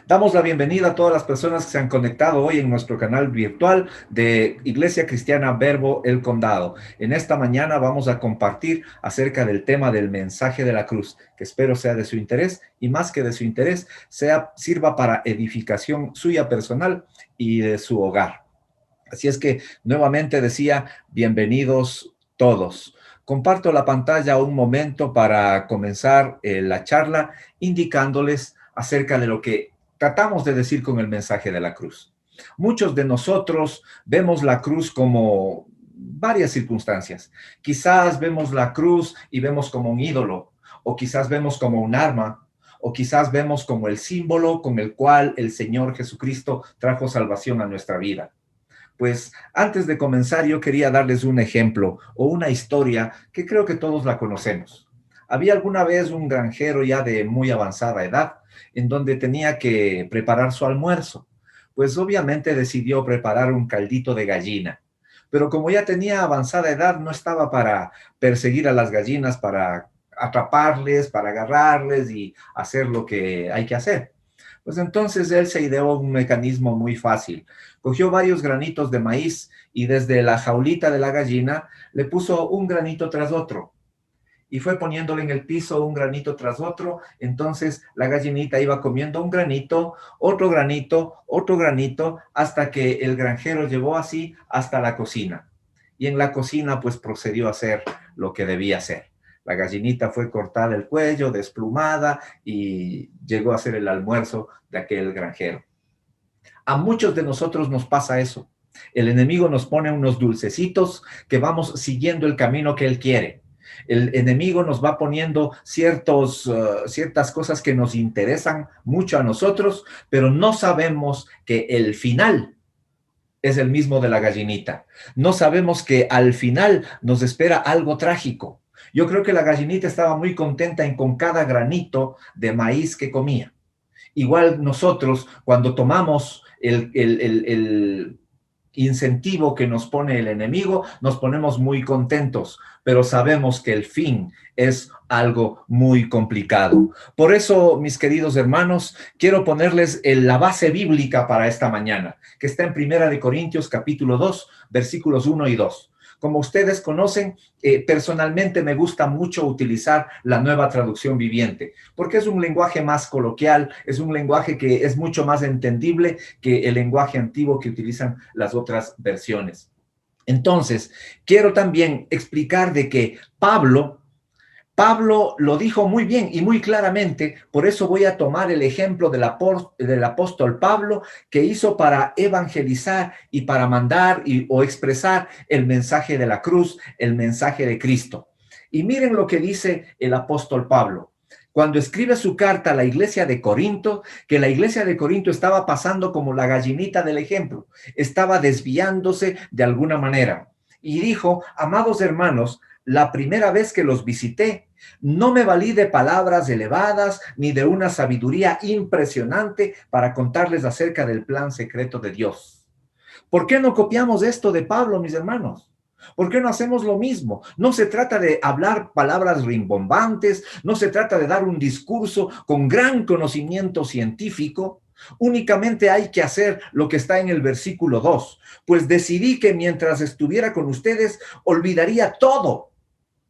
Damos la bienvenida a todas las personas que se han conectado hoy en nuestro canal virtual de Iglesia Cristiana Verbo El Condado. En esta mañana vamos a compartir acerca del tema del mensaje de la cruz, que espero sea de su interés y más que de su interés, sirva para edificación suya personal y de su hogar. Así es que nuevamente decía, bienvenidos todos. Comparto la pantalla un momento para comenzar la charla indicándoles acerca de lo que tratamos de decir con el mensaje de la cruz. Muchos de nosotros vemos la cruz como varias circunstancias. Quizás vemos la cruz y vemos como un ídolo, o quizás vemos como un arma, o quizás vemos como el símbolo con el cual el Señor Jesucristo trajo salvación a nuestra vida. Pues antes de comenzar, yo quería darles un ejemplo o una historia que creo que todos la conocemos. Había alguna vez un granjero ya de muy avanzada edad en donde tenía que preparar su almuerzo. Pues obviamente decidió preparar un caldito de gallina. Pero como ya tenía avanzada edad, no estaba para perseguir a las gallinas, para atraparles, para agarrarles y hacer lo que hay que hacer. Pues entonces él se ideó un mecanismo muy fácil. Cogió varios granitos de maíz y desde la jaulita de la gallina le puso un granito tras otro y fue poniéndole en el piso un granito tras otro. Entonces la gallinita iba comiendo un granito, otro granito, hasta que el granjero llevó así hasta la cocina. Y en la cocina pues procedió a hacer lo que debía hacer. La gallinita fue cortada el cuello, desplumada y llegó a hacer el almuerzo de aquel granjero. A muchos de nosotros nos pasa eso. El enemigo nos pone unos dulcecitos que vamos siguiendo el camino que él quiere. El enemigo nos va poniendo ciertas cosas que nos interesan mucho a nosotros, pero no sabemos que el final es el mismo de la gallinita. No sabemos que al final nos espera algo trágico. Yo creo que la gallinita estaba muy contenta con cada granito de maíz que comía. Igual nosotros, cuando tomamos el incentivo que nos pone el enemigo, nos ponemos muy contentos, pero sabemos que el fin es algo muy complicado. Por eso, mis queridos hermanos, quiero ponerles la base bíblica para esta mañana, que está en Primera de Corintios capítulo 2, versículos 1 y 2. Como ustedes conocen, personalmente me gusta mucho utilizar la Nueva Traducción Viviente, porque es un lenguaje más coloquial, es un lenguaje que es mucho más entendible que el lenguaje antiguo que utilizan las otras versiones. Entonces, quiero también explicar de que Pablo lo dijo muy bien y muy claramente, por eso voy a tomar el ejemplo del apóstol Pablo que hizo para evangelizar y para mandar o expresar el mensaje de la cruz, el mensaje de Cristo. Y miren lo que dice el apóstol Pablo. Cuando escribe su carta a la iglesia de Corinto, que la iglesia de Corinto estaba pasando como la gallinita del ejemplo, estaba desviándose de alguna manera. Y dijo, amados hermanos, la primera vez que los visité, no me valí de palabras elevadas ni de una sabiduría impresionante para contarles acerca del plan secreto de Dios. ¿Por qué no copiamos esto de Pablo, mis hermanos? ¿Por qué no hacemos lo mismo? No se trata de hablar palabras rimbombantes, no se trata de dar un discurso con gran conocimiento científico. Únicamente hay que hacer lo que está en el versículo 2. Pues decidí que mientras estuviera con ustedes, olvidaría todo,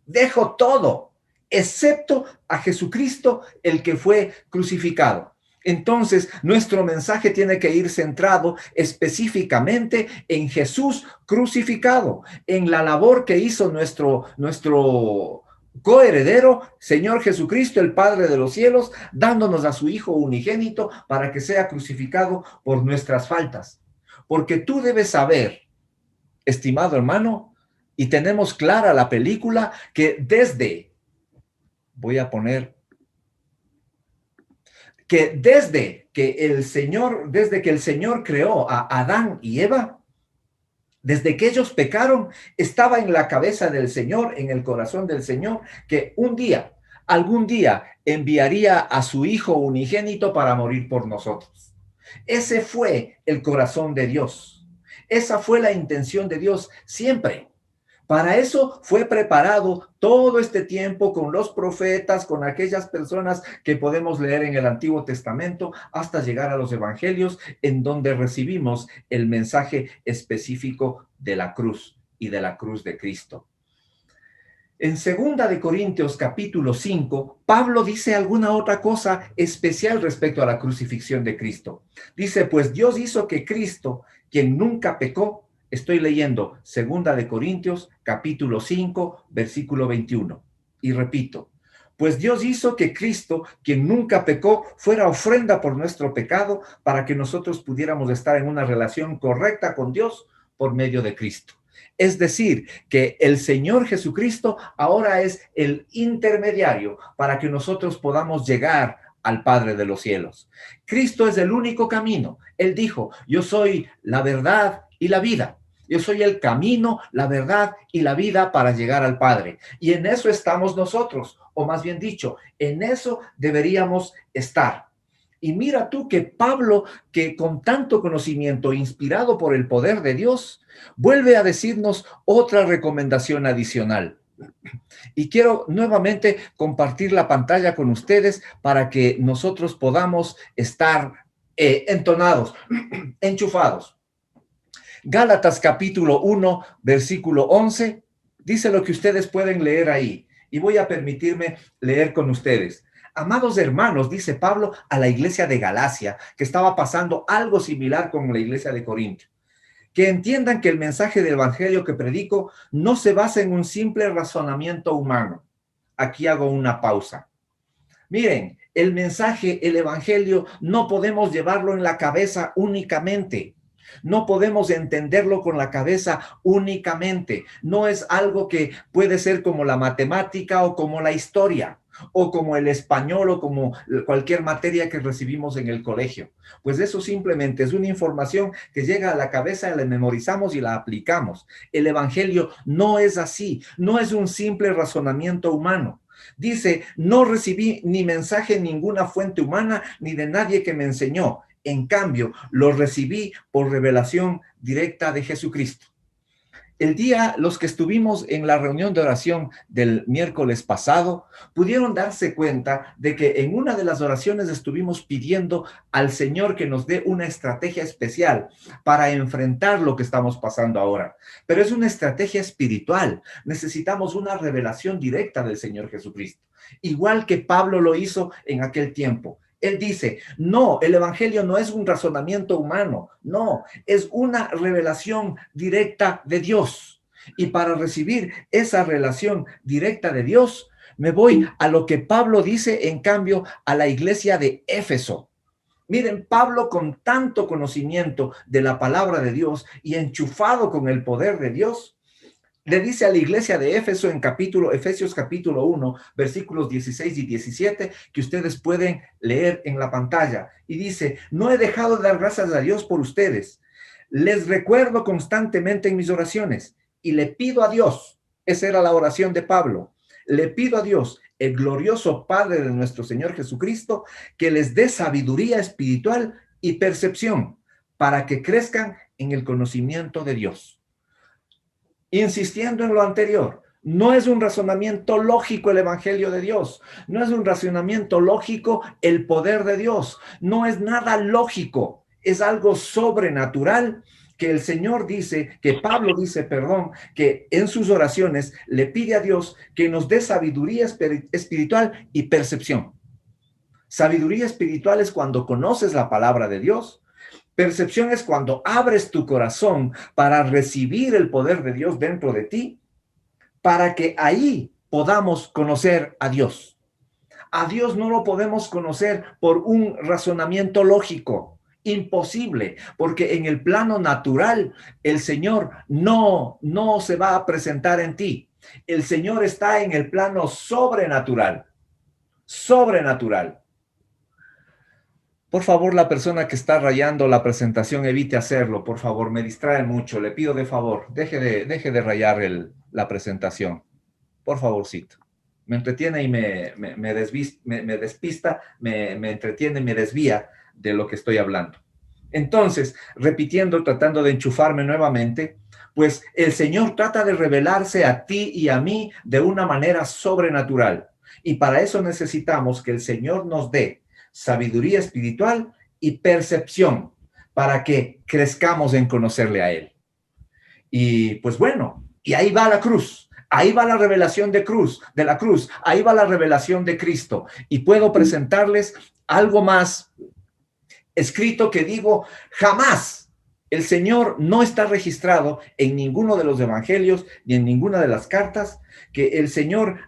dejo todo, excepto a Jesucristo, el que fue crucificado. Entonces, nuestro mensaje tiene que ir centrado específicamente en Jesús crucificado, en la labor que hizo nuestro coheredero, Señor Jesucristo, el Padre de los cielos, dándonos a su Hijo unigénito para que sea crucificado por nuestras faltas. Porque tú debes saber, estimado hermano, y tenemos clara la película que voy a poner, que desde que el Señor creó a Adán y Eva, desde que ellos pecaron, estaba en la cabeza del Señor, en el corazón del Señor, que algún día, enviaría a su Hijo unigénito para morir por nosotros. Ese fue el corazón de Dios. Esa fue la intención de Dios siempre, Para eso fue preparado todo este tiempo con los profetas, con aquellas personas que podemos leer en el Antiguo Testamento, hasta llegar a los evangelios, en donde recibimos el mensaje específico de la cruz y de la cruz de Cristo. En 2 Corintios capítulo 5, Pablo dice alguna otra cosa especial respecto a la crucifixión de Cristo. Dice, pues Dios hizo que Cristo, quien nunca pecó, estoy leyendo 2 capítulo 5, versículo 21. Y repito, pues Dios hizo que Cristo, quien nunca pecó, fuera ofrenda por nuestro pecado para que nosotros pudiéramos estar en una relación correcta con Dios por medio de Cristo. Es decir, que el Señor Jesucristo ahora es el intermediario para que nosotros podamos llegar al Padre de los cielos. Cristo es el único camino. Él dijo, yo soy la verdad y la vida. Yo soy el camino, la verdad y la vida para llegar al Padre. Y en eso estamos nosotros, o más bien dicho, en eso deberíamos estar. Y mira tú que Pablo, que con tanto conocimiento, inspirado por el poder de Dios, vuelve a decirnos otra recomendación adicional. Y quiero nuevamente compartir la pantalla con ustedes para que nosotros podamos estar entonados, enchufados. Gálatas capítulo 1, versículo 11, dice lo que ustedes pueden leer ahí. Y voy a permitirme leer con ustedes. Amados hermanos, dice Pablo a la iglesia de Galacia, que estaba pasando algo similar con la iglesia de Corinto, que entiendan que el mensaje del evangelio que predico no se basa en un simple razonamiento humano. Aquí hago una pausa. Miren, el mensaje, el evangelio, no podemos llevarlo en la cabeza únicamente. No podemos entenderlo con la cabeza únicamente. No es algo que puede ser como la matemática o como la historia o como el español o como cualquier materia que recibimos en el colegio. Pues eso simplemente es una información que llega a la cabeza, la memorizamos y la aplicamos. El evangelio no es así, no es un simple razonamiento humano. Dice, no recibí ni mensaje en ninguna fuente humana ni de nadie que me enseñó. En cambio, lo recibí por revelación directa de Jesucristo. Los que estuvimos en la reunión de oración del miércoles pasado, pudieron darse cuenta de que en una de las oraciones estuvimos pidiendo al Señor que nos dé una estrategia especial para enfrentar lo que estamos pasando ahora. Pero es una estrategia espiritual. Necesitamos una revelación directa del Señor Jesucristo, igual que Pablo lo hizo en aquel tiempo. Él dice, no, el evangelio no es un razonamiento humano, no, es una revelación directa de Dios. Y para recibir esa relación directa de Dios, me voy a lo que Pablo dice, en cambio, a la iglesia de Éfeso. Miren, Pablo, con tanto conocimiento de la palabra de Dios y enchufado con el poder de Dios, le dice a la iglesia de Éfeso en Efesios capítulo 1, versículos 16 y 17, que ustedes pueden leer en la pantalla. Y dice, no he dejado de dar gracias a Dios por ustedes. Les recuerdo constantemente en mis oraciones y le pido a Dios, esa era la oración de Pablo, le pido a Dios, el glorioso Padre de nuestro Señor Jesucristo, que les dé sabiduría espiritual y percepción para que crezcan en el conocimiento de Dios. Insistiendo en lo anterior, no es un razonamiento lógico el evangelio de Dios, no es un razonamiento lógico el poder de Dios, no es nada lógico, es algo sobrenatural que el Señor dice, que Pablo dice, que en sus oraciones le pide a Dios que nos dé sabiduría espiritual y percepción. Sabiduría espiritual es cuando conoces la palabra de Dios. Percepción es cuando abres tu corazón para recibir el poder de Dios dentro de ti, para que ahí podamos conocer a Dios. A Dios no lo podemos conocer por un razonamiento lógico, imposible, porque en el plano natural el Señor no se va a presentar en ti. El Señor está en el plano sobrenatural, sobrenatural. Por favor, la persona que está rayando la presentación, evite hacerlo. Por favor, me distrae mucho. Le pido de favor, deje de rayar la presentación. Por favorcito. Me entretiene y me despista, me entretiene y me desvía de lo que estoy hablando. Entonces, repitiendo, tratando de enchufarme nuevamente, Pues el Señor trata de revelarse a ti y a mí de una manera sobrenatural. Y para eso necesitamos que el Señor nos dé sabiduría espiritual y percepción para que crezcamos en conocerle a Él. Y pues bueno, y ahí va la cruz. Ahí va la revelación de la cruz. Ahí va la revelación de Cristo. Y puedo presentarles algo más escrito que digo, jamás el Señor no está registrado en ninguno de los evangelios ni en ninguna de las cartas que el Señor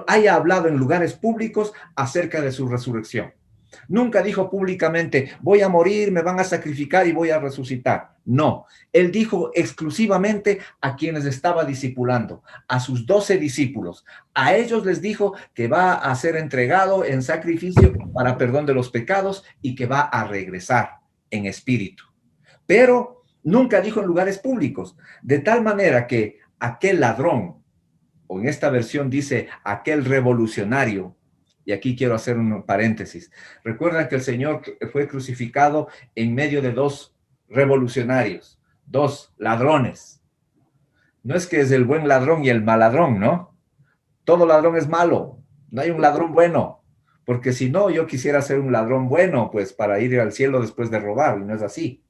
haya hablado en lugares públicos acerca de su resurrección. Nunca dijo públicamente, voy a morir, me van a sacrificar y voy a resucitar. No, él dijo exclusivamente a quienes estaba discipulando, a sus 12 discípulos. A ellos les dijo que va a ser entregado en sacrificio para perdón de los pecados y que va a regresar en espíritu. Pero nunca dijo en lugares públicos, de tal manera que aquel ladrón, o en esta versión dice aquel revolucionario, y aquí quiero hacer un paréntesis. Recuerdan que el Señor fue crucificado en medio de dos revolucionarios, dos ladrones. No es que es el buen ladrón y el mal ladrón, ¿no? Todo ladrón es malo. No hay un ladrón bueno. Porque si no, yo quisiera ser un ladrón bueno, pues para ir al cielo después de robar, y no es así.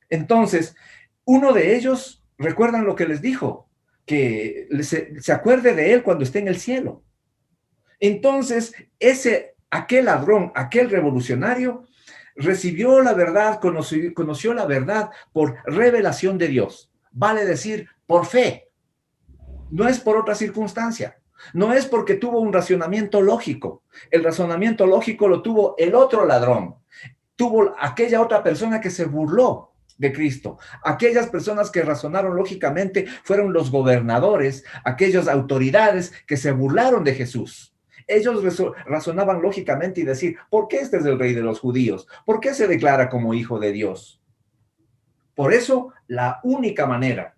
Entonces, uno de ellos, recuerdan lo que les dijo, que se acuerde de él cuando esté en el cielo. Entonces, aquel ladrón, aquel revolucionario, recibió la verdad, conoció la verdad por revelación de Dios. Vale decir, por fe. No es por otra circunstancia. No es porque tuvo un razonamiento lógico. El razonamiento lógico lo tuvo el otro ladrón. Tuvo aquella otra persona que se burló de Cristo. Aquellas personas que razonaron lógicamente fueron los gobernadores, aquellas autoridades que se burlaron de Jesús. Ellos razonaban lógicamente y decir, ¿por qué este es el rey de los judíos? ¿Por qué se declara como hijo de Dios? Por eso, la única manera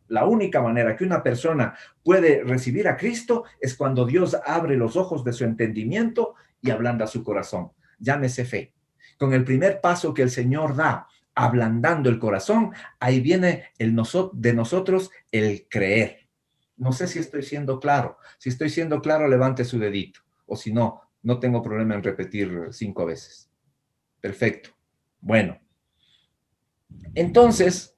que una persona puede recibir a Cristo es cuando Dios abre los ojos de su entendimiento y ablanda su corazón. Llámese fe. Con el primer paso que el Señor da, ablandando el corazón, ahí viene de nosotros el creer. No sé si estoy siendo claro. Si estoy siendo claro, levante su dedito. O si no, no tengo problema en repetir 5 veces. Perfecto. Bueno. Entonces,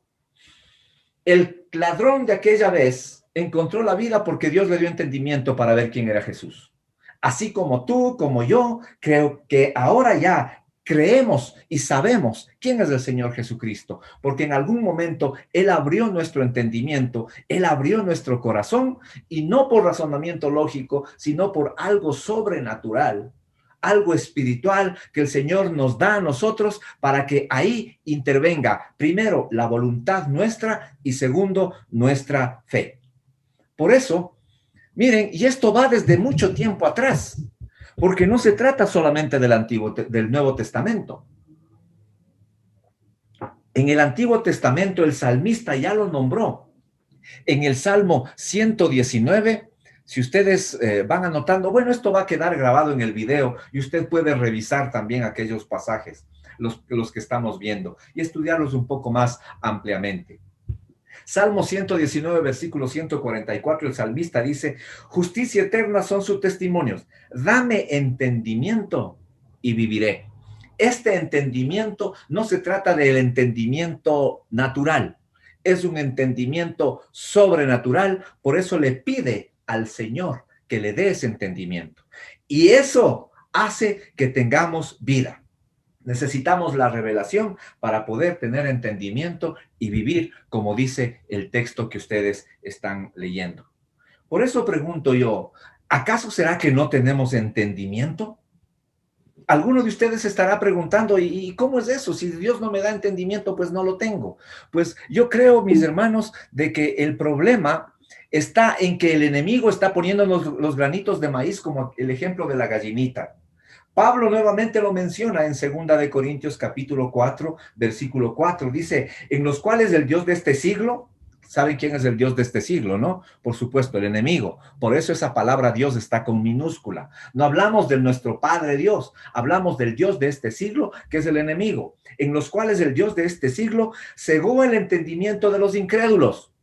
el ladrón de aquella vez encontró la vida porque Dios le dio entendimiento para ver quién era Jesús. Así como tú, como yo, creo que ahora ya creemos y sabemos quién es el Señor Jesucristo, porque en algún momento Él abrió nuestro entendimiento, Él abrió nuestro corazón, y no por razonamiento lógico, sino por algo sobrenatural, algo espiritual que el Señor nos da a nosotros para que ahí intervenga, primero, la voluntad nuestra y segundo, nuestra fe. Por eso, miren, y esto va desde mucho tiempo atrás, porque no se trata solamente del Nuevo Testamento. En el Antiguo Testamento el salmista ya lo nombró. En el Salmo 119, si ustedes van anotando, bueno, esto va a quedar grabado en el video y usted puede revisar también aquellos pasajes, los que estamos viendo, y estudiarlos un poco más ampliamente. Salmo 119, versículo 144, el salmista dice, justicia eterna son sus testimonios, dame entendimiento y viviré. Este entendimiento no se trata del entendimiento natural, es un entendimiento sobrenatural, por eso le pide al Señor que le dé ese entendimiento. Y eso hace que tengamos vida. Necesitamos la revelación para poder tener entendimiento y vivir como dice el texto que ustedes están leyendo. Por eso pregunto yo, ¿acaso será que no tenemos entendimiento? Alguno de ustedes estará preguntando, ¿y cómo es eso? Si Dios no me da entendimiento, pues no lo tengo. Pues yo creo, mis hermanos, de que el problema está en que el enemigo está poniéndonos los granitos de maíz como el ejemplo de la gallinita. Pablo nuevamente lo menciona en 2 de Corintios capítulo 4, versículo 4. Dice, en los cuales el Dios de este siglo, ¿saben quién es el Dios de este siglo, no? Por supuesto, el enemigo. Por eso esa palabra Dios está con minúscula. No hablamos de nuestro Padre Dios, hablamos del Dios de este siglo, que es el enemigo. En los cuales el Dios de este siglo cegó el entendimiento de los incrédulos,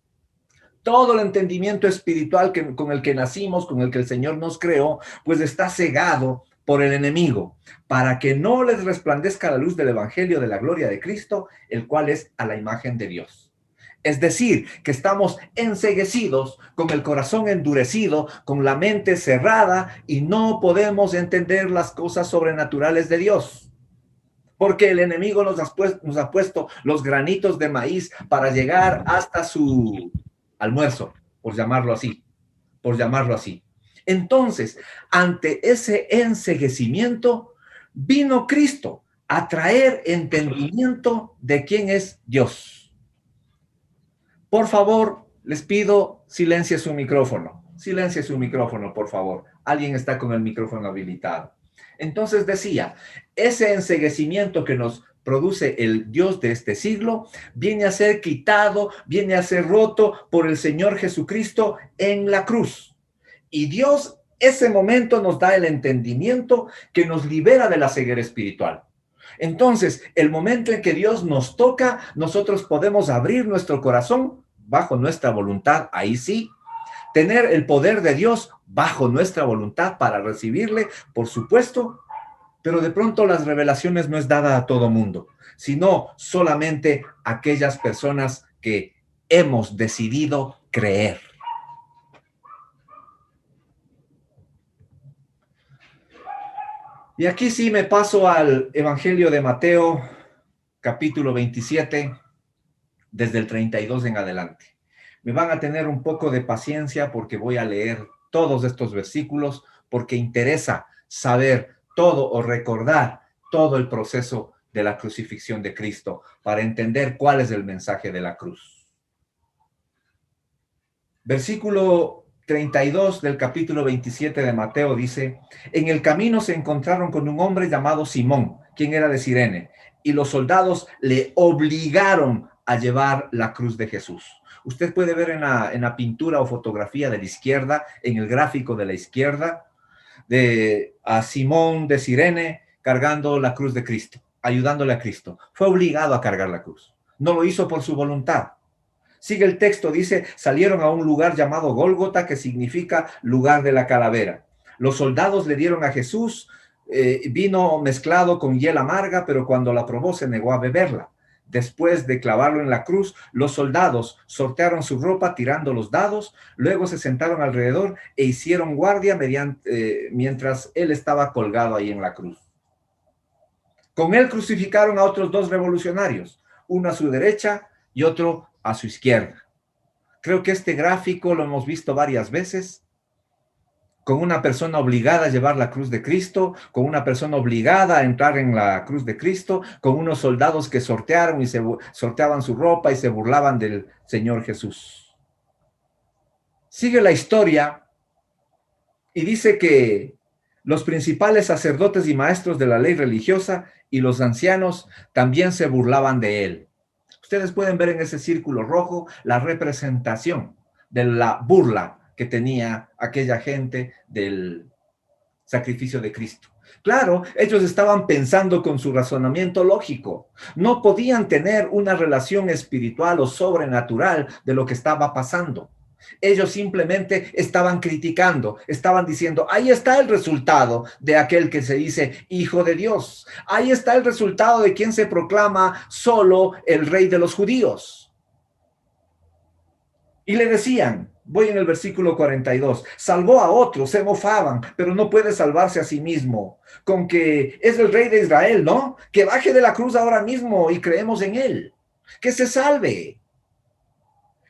Todo el entendimiento espiritual con el que nacimos, con el que el Señor nos creó, pues está cegado por el enemigo, para que no les resplandezca la luz del evangelio de la gloria de Cristo, el cual es a la imagen de Dios. Es decir, que estamos enceguecidos, con el corazón endurecido, con la mente cerrada y no podemos entender las cosas sobrenaturales de Dios. Porque el enemigo nos ha puesto los granitos de maíz para llegar hasta su almuerzo, por llamarlo así, por llamarlo así. Entonces, ante ese enceguecimiento, vino Cristo a traer entendimiento de quién es Dios. Por favor, les pido, silencie su micrófono. Silencie su micrófono, por favor. Alguien está con el micrófono habilitado. Entonces decía, ese enceguecimiento que nos produce el Dios de este siglo, viene a ser quitado, viene a ser roto por el Señor Jesucristo en la cruz. Y Dios, ese momento nos da el entendimiento que nos libera de la ceguera espiritual. Entonces, el momento en que Dios nos toca, nosotros podemos abrir nuestro corazón bajo nuestra voluntad, ahí sí, tener el poder de Dios bajo nuestra voluntad para recibirle, por supuesto, pero de pronto las revelaciones no es dada a todo mundo, sino solamente a aquellas personas que hemos decidido creer. Y aquí sí me paso al Evangelio de Mateo, capítulo 27, desde el 32 en adelante. Me van a tener un poco de paciencia porque voy a leer todos estos versículos, porque interesa saber todo o recordar todo el proceso de la crucifixión de Cristo para entender cuál es el mensaje de la cruz. Versículo 32 del capítulo 27 de Mateo dice: en el camino se encontraron con un hombre llamado Simón, quien era de Cirene, y los soldados le obligaron a llevar la cruz de Jesús. Usted puede ver en la pintura o fotografía de la izquierda, en el gráfico de la izquierda, a Simón de Cirene cargando la cruz de Cristo, ayudándole a Cristo. Fue obligado a cargar la cruz. No lo hizo por su voluntad. Sigue el texto, dice, salieron a un lugar llamado Gólgota, que significa lugar de la calavera. Los soldados le dieron a Jesús vino mezclado con hiel amarga, pero cuando la probó se negó a beberla. Después de clavarlo en la cruz, los soldados sortearon su ropa tirando los dados, luego se sentaron alrededor e hicieron guardia mientras él estaba colgado ahí en la cruz. Con él crucificaron a otros dos revolucionarios, uno a su derecha y otro a su izquierda. Creo que este gráfico lo hemos visto varias veces, con una persona obligada a llevar la cruz de Cristo, con una persona obligada a entrar en la cruz de Cristo, con unos soldados que sortearon y sorteaban su ropa y se burlaban del Señor Jesús. Sigue la historia y dice que los principales sacerdotes y maestros de la ley religiosa y los ancianos también se burlaban de él. Ustedes pueden ver en ese círculo rojo la representación de la burla que tenía aquella gente del sacrificio de Cristo. Claro, ellos estaban pensando con su razonamiento lógico. No podían tener una relación espiritual o sobrenatural de lo que estaba pasando. Ellos simplemente estaban criticando, estaban diciendo, ahí está el resultado de aquel que se dice hijo de Dios. Ahí está el resultado de quien se proclama solo el rey de los judíos. Y le decían, voy en el versículo 42, salvó a otros, se mofaban, pero no puede salvarse a sí mismo, con que es el rey de Israel, ¿no? Que baje de la cruz ahora mismo y creemos en él, que se salve.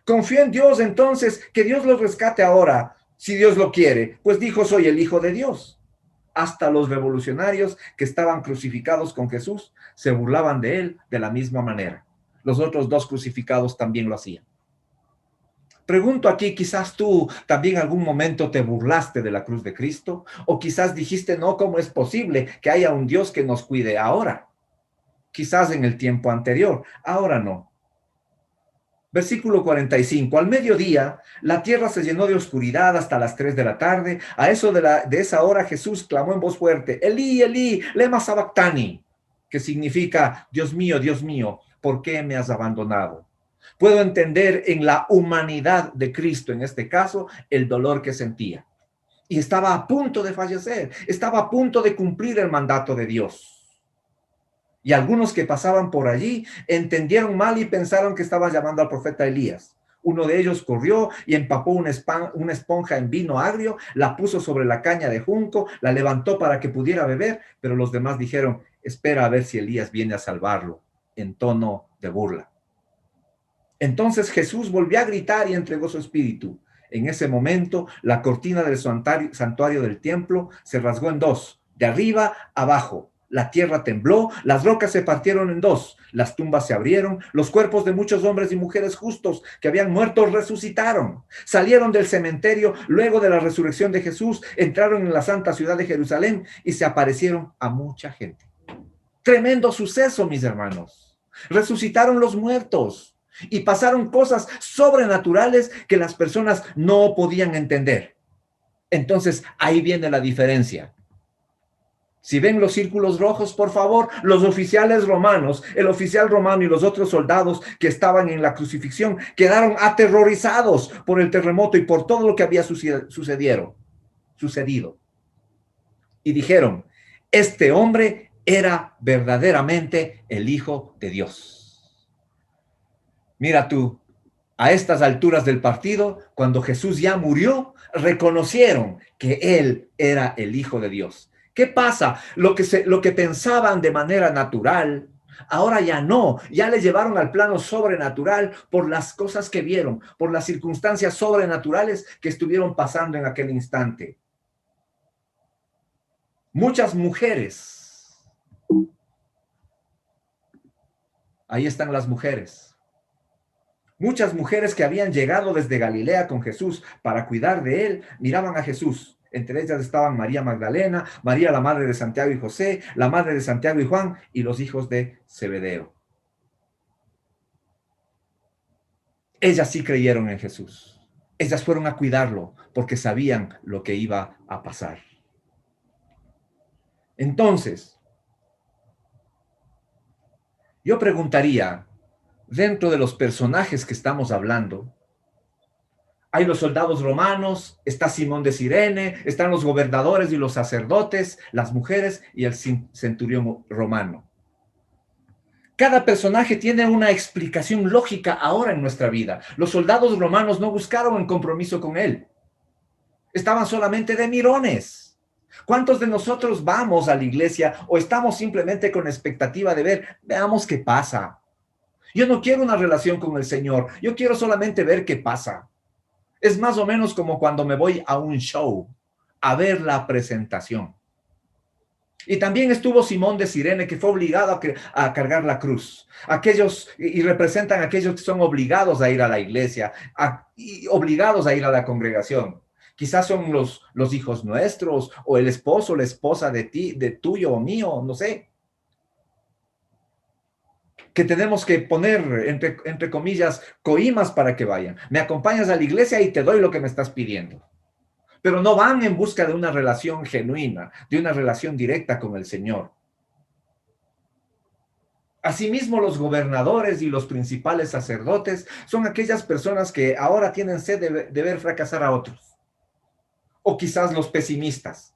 Confío en Dios entonces, que Dios los rescate ahora, si Dios lo quiere, pues dijo, soy el Hijo de Dios. Hasta los revolucionarios que estaban crucificados con Jesús se burlaban de él de la misma manera. Los otros dos crucificados también lo hacían. Pregunto aquí, quizás tú también algún momento te burlaste de la cruz de Cristo, o quizás dijiste, no, ¿cómo es posible que haya un Dios que nos cuide ahora? Quizás en el tiempo anterior, ahora no. Versículo 45, al mediodía, la tierra se llenó de oscuridad hasta las 3 de la tarde. A eso de esa hora Jesús clamó en voz fuerte, Elí, Elí, lema sabactani, que significa, Dios mío, ¿por qué me has abandonado? Puedo entender en la humanidad de Cristo, en este caso, el dolor que sentía. Y estaba a punto de fallecer, estaba a punto de cumplir el mandato de Dios. Y algunos que pasaban por allí entendieron mal y pensaron que estaba llamando al profeta Elías. Uno de ellos corrió y empapó una esponja en vino agrio, la puso sobre la caña de junco, la levantó para que pudiera beber, pero los demás dijeron, espera a ver si Elías viene a salvarlo, en tono de burla. Entonces Jesús volvió a gritar y entregó su espíritu. En ese momento, la cortina del santuario del templo se rasgó en dos, de arriba a abajo. La tierra tembló, las rocas se partieron en dos, las tumbas se abrieron, los cuerpos de muchos hombres y mujeres justos que habían muerto resucitaron. Salieron del cementerio luego de la resurrección de Jesús, entraron en la santa ciudad de Jerusalén y se aparecieron a mucha gente. Tremendo suceso, mis hermanos. Resucitaron los muertos y pasaron cosas sobrenaturales que las personas no podían entender. Entonces, ahí viene la diferencia. Si ven los círculos rojos, por favor, los oficiales romanos, el oficial romano y los otros soldados que estaban en la crucifixión quedaron aterrorizados por el terremoto y por todo lo que había sucedido. Y dijeron, este hombre era verdaderamente el Hijo de Dios. Mira tú, a estas alturas del partido, cuando Jesús ya murió, reconocieron que él era el Hijo de Dios. ¿Qué pasa? Lo que pensaban de manera natural, ahora ya no, ya le llevaron al plano sobrenatural por las cosas que vieron, por las circunstancias sobrenaturales que estuvieron pasando en aquel instante. Muchas mujeres, ahí están las mujeres. Muchas mujeres que habían llegado desde Galilea con Jesús para cuidar de él, miraban a Jesús. Entre ellas estaban María Magdalena, María la madre de Santiago y José, la madre de Santiago y Juan y los hijos de Zebedeo. Ellas sí creyeron en Jesús. Ellas fueron a cuidarlo porque sabían lo que iba a pasar. Entonces, yo preguntaría, dentro de los personajes que estamos hablando, hay los soldados romanos, está Simón de Cirene, están los gobernadores y los sacerdotes, las mujeres y el centurión romano. Cada personaje tiene una explicación lógica ahora en nuestra vida. Los soldados romanos no buscaron un compromiso con él. Estaban solamente de mirones. ¿Cuántos de nosotros vamos a la iglesia o estamos simplemente con expectativa de ver, veamos qué pasa? Yo no quiero una relación con el Señor, yo quiero solamente ver qué pasa. Es más o menos como cuando me voy a un show a ver la presentación. Y también estuvo Simón de Cirene, que fue obligado a cargar la cruz. Aquellos, y representan a aquellos que son obligados a ir a la iglesia, y obligados a ir a la congregación. Quizás son los hijos nuestros, o el esposo, la esposa de ti, de tuyo o mío, no sé. Que tenemos que poner, entre comillas, coimas para que vayan. Me acompañas a la iglesia y te doy lo que me estás pidiendo. Pero no van en busca de una relación genuina, de una relación directa con el Señor. Asimismo, los gobernadores y los principales sacerdotes son aquellas personas que ahora tienen sed de ver fracasar a otros. O quizás los pesimistas,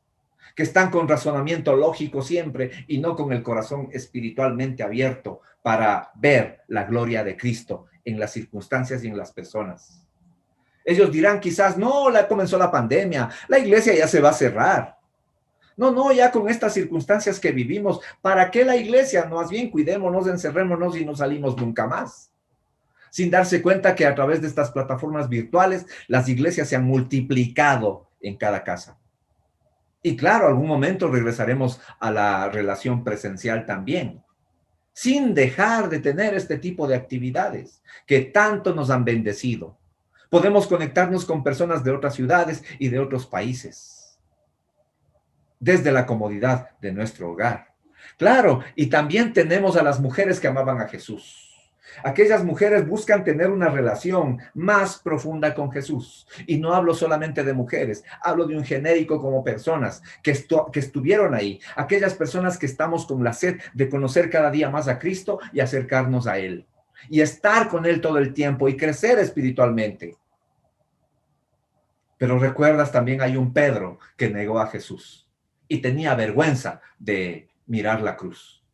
que están con razonamiento lógico siempre y no con el corazón espiritualmente abierto para ver la gloria de Cristo en las circunstancias y en las personas. Ellos dirán quizás, no, comenzó la pandemia, la iglesia ya se va a cerrar. No, ya con estas circunstancias que vivimos, ¿para qué la iglesia? Más bien cuidémonos, encerrémonos y no salimos nunca más. Sin darse cuenta que a través de estas plataformas virtuales, las iglesias se han multiplicado en cada casa. Y claro, algún momento regresaremos a la relación presencial también, sin dejar de tener este tipo de actividades que tanto nos han bendecido. Podemos conectarnos con personas de otras ciudades y de otros países, desde la comodidad de nuestro hogar. Claro, y también tenemos a las mujeres que amaban a Jesús. Aquellas mujeres buscan tener una relación más profunda con Jesús. Y no hablo solamente de mujeres, hablo de un genérico como personas que estuvieron ahí. Aquellas personas que estamos con la sed de conocer cada día más a Cristo y acercarnos a Él. y estar con Él todo el tiempo y crecer espiritualmente. Pero recuerdas, también hay un Pedro que negó a Jesús y tenía vergüenza de mirar la cruz.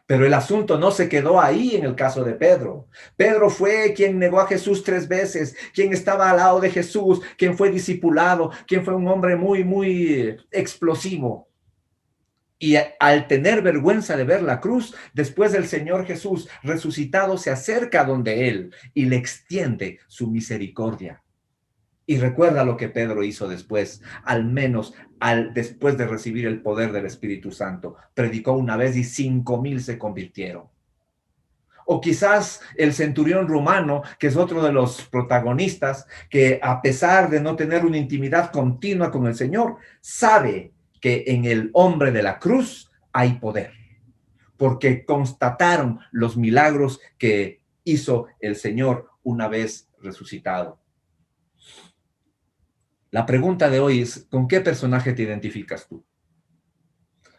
Pero el asunto no se quedó ahí en el caso de Pedro. Pedro fue quien negó a Jesús 3 veces, quien estaba al lado de Jesús, quien fue discipulado, quien fue un hombre muy explosivo. Y al tener vergüenza de ver la cruz, después el Señor Jesús resucitado se acerca donde él y le extiende su misericordia. Y recuerda lo que Pedro hizo después, al menos después de recibir el poder del Espíritu Santo. Predicó una vez y 5,000 se convirtieron. O quizás el centurión romano, que es otro de los protagonistas, que a pesar de no tener una intimidad continua con el Señor, sabe que en el hombre de la cruz hay poder, porque constataron los milagros que hizo el Señor una vez resucitado. La pregunta de hoy es, ¿con qué personaje te identificas tú?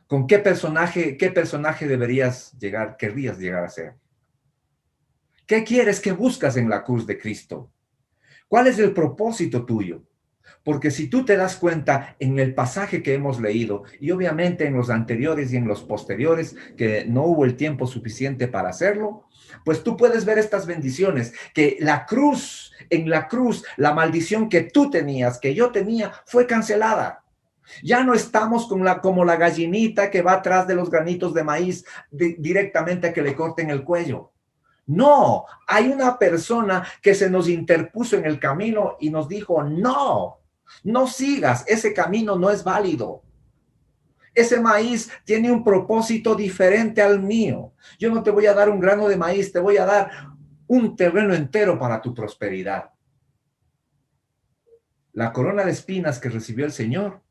¿Con qué personaje querrías llegar a ser? ¿Qué quieres, qué buscas en la cruz de Cristo? ¿Cuál es el propósito tuyo? Porque si tú te das cuenta en el pasaje que hemos leído, y obviamente en los anteriores y en los posteriores, que no hubo el tiempo suficiente para hacerlo, pues tú puedes ver estas bendiciones, que en la cruz, la maldición que tú tenías, que yo tenía, fue cancelada. Ya no estamos como la gallinita que va atrás de los granitos de maíz directamente a que le corten el cuello. No, hay una persona que se nos interpuso en el camino y nos dijo, no, no sigas, ese camino no es válido. Ese maíz tiene un propósito diferente al mío. Yo no te voy a dar un grano de maíz, te voy a dar un terreno entero para tu prosperidad. La corona de espinas que recibió el Señor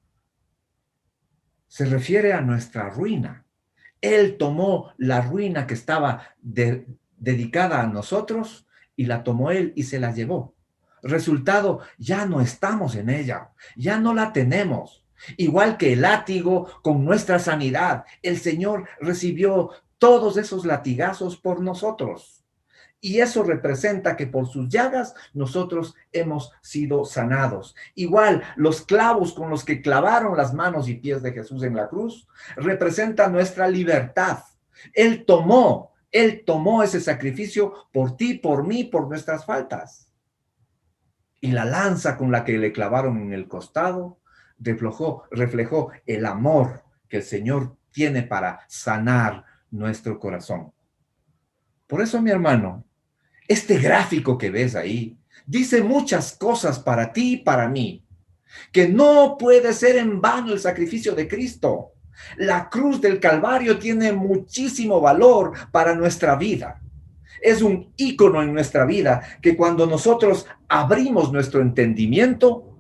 se refiere a nuestra ruina. Él tomó la ruina que estaba dedicada a nosotros y la tomó él y se la llevó. Resultado, ya no estamos en ella, ya no la tenemos. Igual que el látigo con nuestra sanidad, el Señor recibió todos esos latigazos por nosotros. Y eso representa que por sus llagas nosotros hemos sido sanados. Igual, los clavos con los que clavaron las manos y pies de Jesús en la cruz representan nuestra libertad. Él tomó ese sacrificio por ti, por mí, por nuestras faltas. Y la lanza con la que le clavaron en el costado reflejó el amor que el Señor tiene para sanar nuestro corazón. Por eso, mi hermano, este gráfico que ves ahí dice muchas cosas para ti y para mí, que no puede ser en vano el sacrificio de Cristo. La cruz del Calvario tiene muchísimo valor para nuestra vida. Es un ícono en nuestra vida que cuando nosotros abrimos nuestro entendimiento,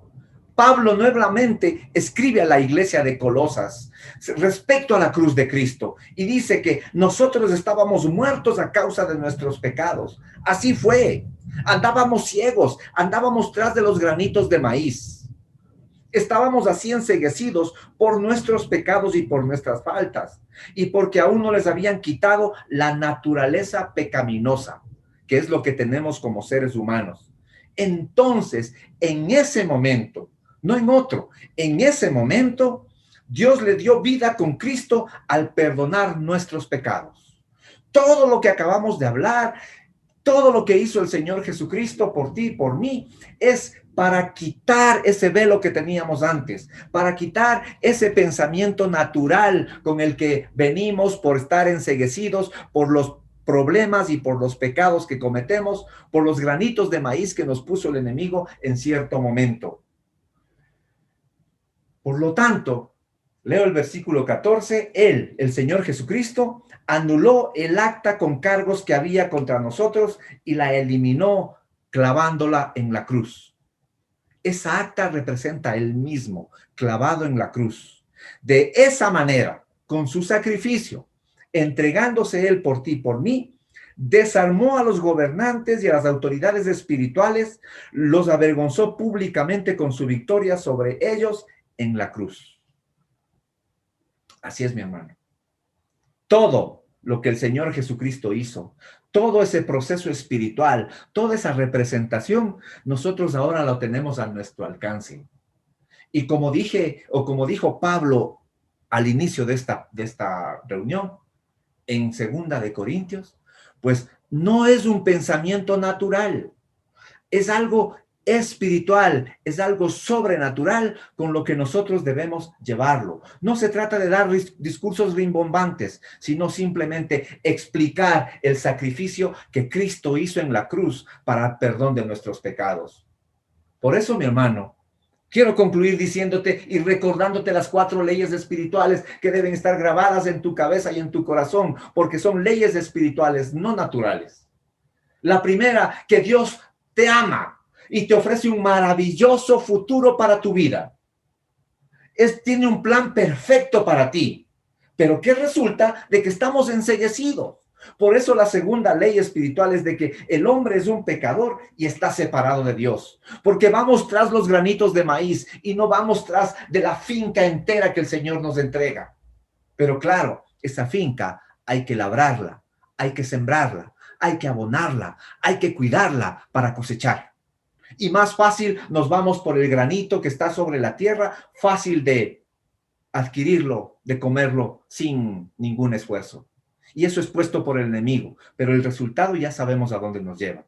Pablo nuevamente escribe a la iglesia de Colosas respecto a la cruz de Cristo y dice que nosotros estábamos muertos a causa de nuestros pecados. Así fue. Andábamos ciegos, andábamos tras de los granitos de maíz. Estábamos así enceguecidos por nuestros pecados y por nuestras faltas y porque aún no les habían quitado la naturaleza pecaminosa, que es lo que tenemos como seres humanos. Entonces, en ese momento, no en otro, en ese momento, Dios le dio vida con Cristo al perdonar nuestros pecados. Todo lo que acabamos de hablar, todo lo que hizo el Señor Jesucristo por ti y por mí, es para quitar ese velo que teníamos antes, para quitar ese pensamiento natural con el que venimos por estar enceguecidos por los problemas y por los pecados que cometemos, por los granitos de maíz que nos puso el enemigo en cierto momento. Por lo tanto, leo el versículo 14, Él, el Señor Jesucristo, anuló el acta con cargos que había contra nosotros y la eliminó clavándola en la cruz. Esa acta representa a Él mismo, clavado en la cruz. De esa manera, con su sacrificio, entregándose Él por ti y por mí, desarmó a los gobernantes y a las autoridades espirituales, los avergonzó públicamente con su victoria sobre ellos en la cruz. Así es, mi hermano. Todo lo que el Señor Jesucristo hizo, todo ese proceso espiritual, toda esa representación, nosotros ahora lo tenemos a nuestro alcance. Y como dije, o como dijo Pablo al inicio de esta reunión, en Segunda de Corintios, pues no es un pensamiento natural, es algo espiritual, es algo sobrenatural con lo que nosotros debemos llevarlo. No se trata de dar discursos rimbombantes, sino simplemente explicar el sacrificio que Cristo hizo en la cruz para el perdón de nuestros pecados. Por eso, mi hermano, quiero concluir diciéndote y recordándote las 4 leyes espirituales que deben estar grabadas en tu cabeza y en tu corazón, porque son leyes espirituales, no naturales. La primera, que Dios te ama y te ofrece un maravilloso futuro para tu vida. Tiene un plan perfecto para ti. Pero ¿qué resulta? De que estamos enceguecidos. Por eso la segunda ley espiritual es de que el hombre es un pecador y está separado de Dios. Porque vamos tras los granitos de maíz y no vamos tras de la finca entera que el Señor nos entrega. Pero claro, esa finca hay que labrarla, hay que sembrarla, hay que abonarla, hay que cuidarla para cosechar. Y más fácil nos vamos por el granito que está sobre la tierra, fácil de adquirirlo, de comerlo sin ningún esfuerzo. Y eso es puesto por el enemigo, pero el resultado ya sabemos a dónde nos lleva.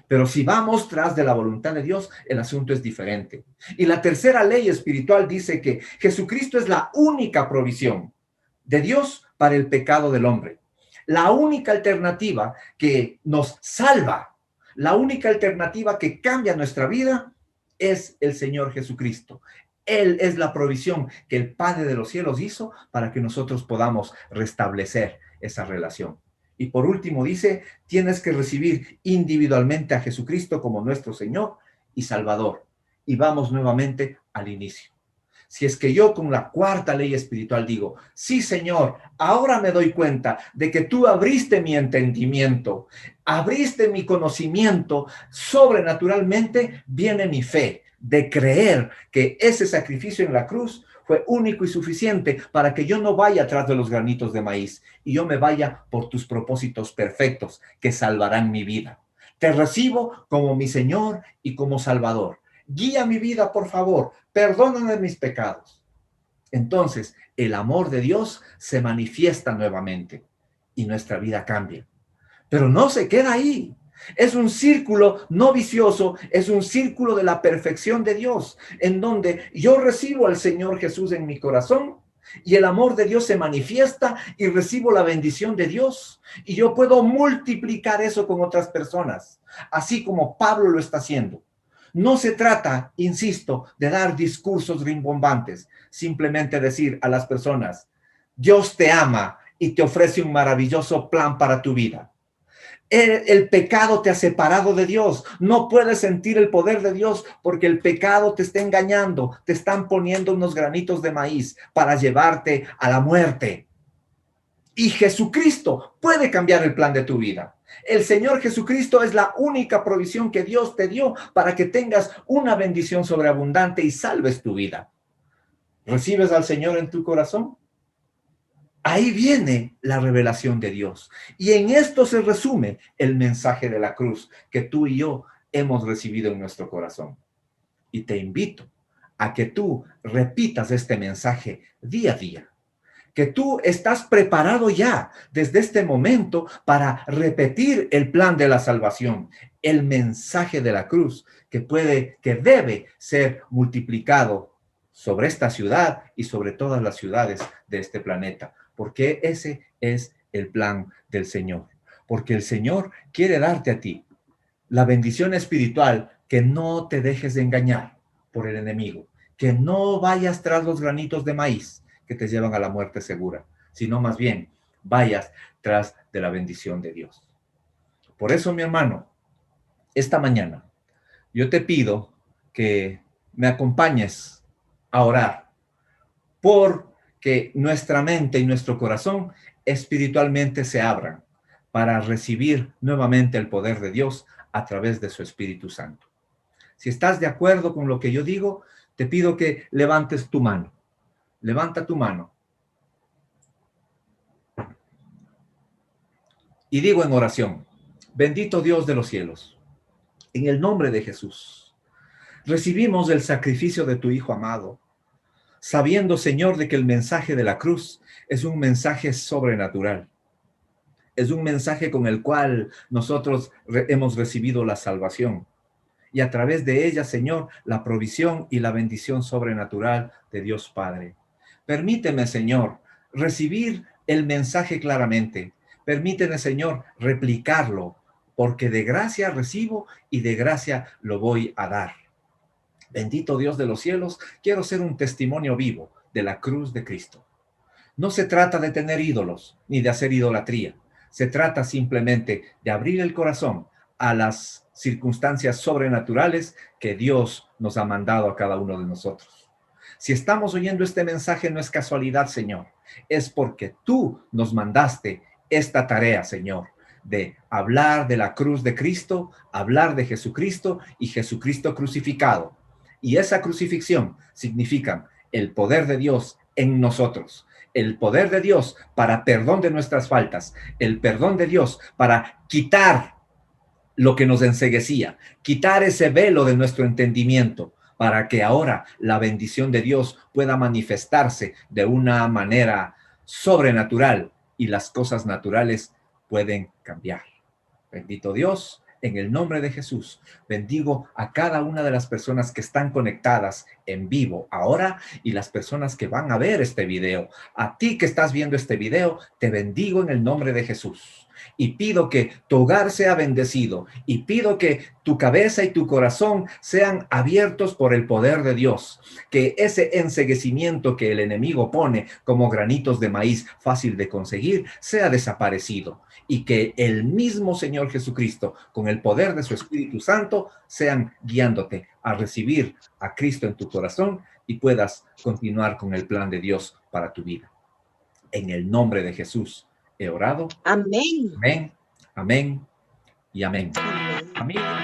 Pero si vamos tras de la voluntad de Dios, el asunto es diferente. Y la tercera ley espiritual dice que Jesucristo es la única provisión de Dios para el pecado del hombre. La única alternativa que nos salva, la única alternativa que cambia nuestra vida es el Señor Jesucristo. Él es la provisión que el Padre de los cielos hizo para que nosotros podamos restablecer esa relación. Y por último dice, tienes que recibir individualmente a Jesucristo como nuestro Señor y Salvador. Y vamos nuevamente al inicio. Si es que yo con la cuarta ley espiritual digo, sí, Señor, ahora me doy cuenta de que tú abriste mi entendimiento, abriste mi conocimiento, sobrenaturalmente viene mi fe de creer que ese sacrificio en la cruz fue único y suficiente para que yo no vaya atrás de los granitos de maíz y yo me vaya por tus propósitos perfectos que salvarán mi vida. Te recibo como mi Señor y como Salvador. Guía mi vida, por favor. Perdóname mis pecados. Entonces, el amor de Dios se manifiesta nuevamente y nuestra vida cambia. Pero no se queda ahí. Es un círculo no vicioso, es un círculo de la perfección de Dios, en donde yo recibo al Señor Jesús en mi corazón y el amor de Dios se manifiesta y recibo la bendición de Dios. Y yo puedo multiplicar eso con otras personas, así como Pablo lo está haciendo. No se trata, insisto, de dar discursos rimbombantes, simplemente decir a las personas, Dios te ama y te ofrece un maravilloso plan para tu vida. El pecado te ha separado de Dios. No puedes sentir el poder de Dios porque el pecado te está engañando. Te están poniendo unos granitos de maíz para llevarte a la muerte. Y Jesucristo puede cambiar el plan de tu vida. El Señor Jesucristo es la única provisión que Dios te dio para que tengas una bendición sobreabundante y salves tu vida. ¿Recibes al Señor en tu corazón? Ahí viene la revelación de Dios. Y en esto se resume el mensaje de la cruz que tú y yo hemos recibido en nuestro corazón. Y te invito a que tú repitas este mensaje día a día. Que tú estás preparado ya desde este momento para repetir el plan de la salvación, el mensaje de la cruz que debe ser multiplicado sobre esta ciudad y sobre todas las ciudades de este planeta, porque ese es el plan del Señor. Porque el Señor quiere darte a ti la bendición espiritual, que no te dejes de engañar por el enemigo, que no vayas tras los granitos de maíz que te llevan a la muerte segura, sino más bien vayas tras de la bendición de Dios. Por eso, mi hermano, esta mañana yo te pido que me acompañes a orar por que nuestra mente y nuestro corazón espiritualmente se abran para recibir nuevamente el poder de Dios a través de su Espíritu Santo. Si estás de acuerdo con lo que yo digo, te pido que levantes tu mano. Levanta tu mano. Y digo en oración, bendito Dios de los cielos, en el nombre de Jesús, recibimos el sacrificio de tu Hijo amado, sabiendo, Señor, de que el mensaje de la cruz es un mensaje sobrenatural. Es un mensaje con el cual nosotros hemos recibido la salvación. Y a través de ella, Señor, la provisión y la bendición sobrenatural de Dios Padre. Permíteme, Señor, recibir el mensaje claramente. Permíteme, Señor, replicarlo, porque de gracia recibo y de gracia lo voy a dar. Bendito Dios de los cielos, quiero ser un testimonio vivo de la cruz de Cristo. No se trata de tener ídolos ni de hacer idolatría. Se trata simplemente de abrir el corazón a las circunstancias sobrenaturales que Dios nos ha mandado a cada uno de nosotros. Si estamos oyendo este mensaje, no es casualidad, Señor. Es porque tú nos mandaste esta tarea, Señor, de hablar de la cruz de Cristo, hablar de Jesucristo y Jesucristo crucificado. Y esa crucifixión significa el poder de Dios en nosotros, el poder de Dios para perdón de nuestras faltas, el perdón de Dios para quitar lo que nos enceguecía, quitar ese velo de nuestro entendimiento, para que ahora la bendición de Dios pueda manifestarse de una manera sobrenatural y las cosas naturales pueden cambiar. Bendito Dios, en el nombre de Jesús, bendigo a cada una de las personas que están conectadas en vivo ahora y las personas que van a ver este video. A ti que estás viendo este video, te bendigo en el nombre de Jesús. Y pido que tu hogar sea bendecido y pido que tu cabeza y tu corazón sean abiertos por el poder de Dios, que ese enceguecimiento que el enemigo pone como granitos de maíz fácil de conseguir sea desaparecido y que el mismo Señor Jesucristo, con el poder de su Espíritu Santo, sean guiándote a recibir a Cristo en tu corazón y puedas continuar con el plan de Dios para tu vida. En el nombre de Jesús he orado. Amén. Amén, amén y amén. Amén. Amén.